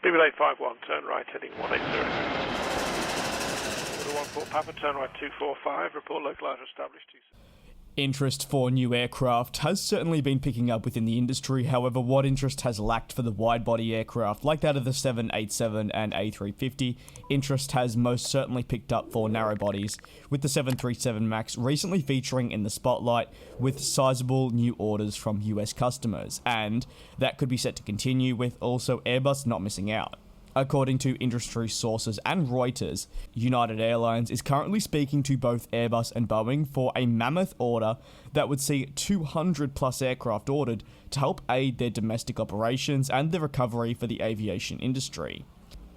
BBL 851, turn right, heading 180. Order 14 Papa, turn right 245, report localizer established 27. Interest for new aircraft has certainly been picking up within the industry. However, what interest has lacked for the wide-body aircraft, like that of the 787 and A350, interest has most certainly picked up for narrow bodies, with the 737 MAX recently featuring in the spotlight with sizable new orders from US customers, and that could be set to continue with also Airbus not missing out. According to industry sources and Reuters, United Airlines is currently speaking to both Airbus and Boeing for a mammoth order that would see 200 plus aircraft ordered to help aid their domestic operations and the recovery for the aviation industry.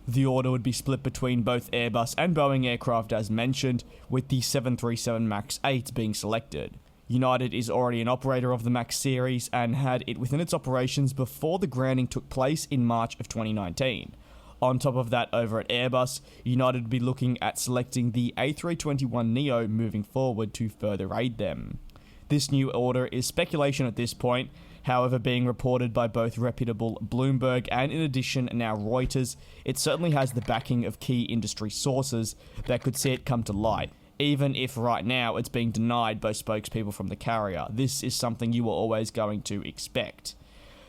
The order would be split between both Airbus and Boeing aircraft as mentioned, with the 737 MAX 8 being selected. United is already an operator of the MAX series and had it within its operations before the grounding took place in March of 2019. On top of that, over at Airbus, United would be looking at selecting the A321neo moving forward to further aid them. This new order is speculation at this point, however being reported by both reputable Bloomberg and in addition now Reuters, it certainly has the backing of key industry sources that could see it come to light. Even if right now it's being denied by spokespeople from the carrier, this is something you are always going to expect.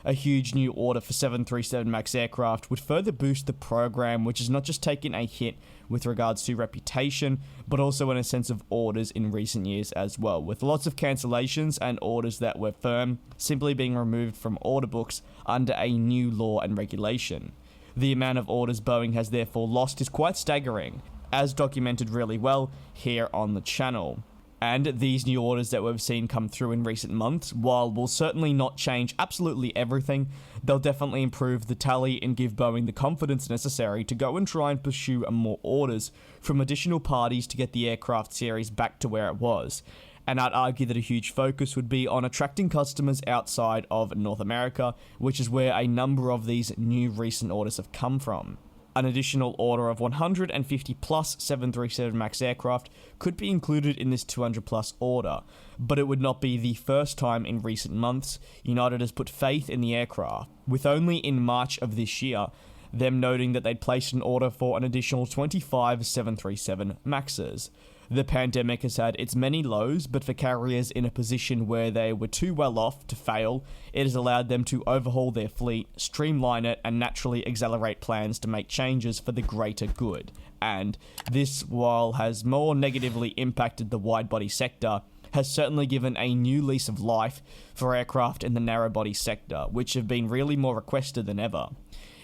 A huge new order for 737 MAX aircraft would further boost the program, which has not just taken a hit with regards to reputation, but also in a sense of orders in recent years as well, with lots of cancellations and orders that were firm simply being removed from order books under a new law and regulation. The amount of orders Boeing has therefore lost is quite staggering, as documented really well here on the channel. And these new orders that we've seen come through in recent months, while will certainly not change absolutely everything, they'll definitely improve the tally and give Boeing the confidence necessary to go and try and pursue more orders from additional parties to get the aircraft series back to where it was. And I'd argue that a huge focus would be on attracting customers outside of North America, which is where a number of these new recent orders have come from. An additional order of 150 plus 737 MAX aircraft could be included in this 200 plus order, but it would not be the first time in recent months United has put faith in the aircraft, with only in March of this year them noting that they'd placed an order for an additional 25 737 MAXs. The pandemic has had its many lows, but for carriers in a position where they were too well off to fail, it has allowed them to overhaul their fleet, streamline it, and naturally accelerate plans to make changes for the greater good. And this, while has more negatively impacted the wide-body sector, has certainly given a new lease of life for aircraft in the narrow-body sector, which have been really more requested than ever.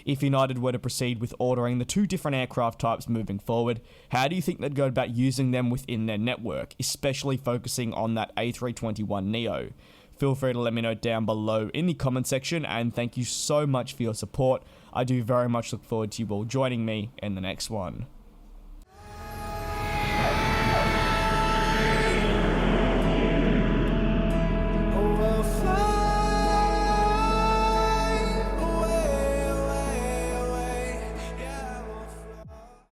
If United were to proceed with ordering the two different aircraft types moving forward, how do you think they'd go about using them within their network, especially focusing on that A321neo? Feel free to let me know down below in the comment section, and thank you so much for your support. I do very much look forward to you all joining me in the next one.